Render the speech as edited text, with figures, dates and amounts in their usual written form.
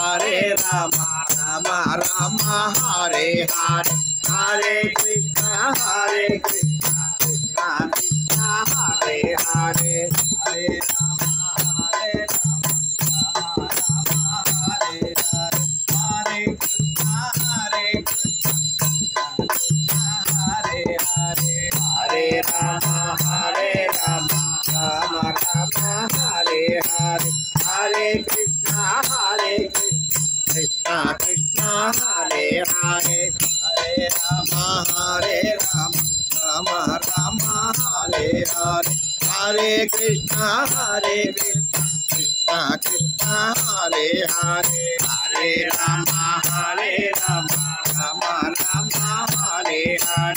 Hare Ram Ram Ram Hare Hare Hare Krishna Krishna Krishna Hare Hare Hare Ram Ram Ram Hare Hare Hare Krishna Hare Hare Hare Ram Ram Ram Hare Hare Hare Krishna Krishna Krishna Hare Hare Hare Ram Ram Ram Hare Hare Hare Krishna Krishna Krishna Hare Hare Hare Ram Ram Ram Hare Hare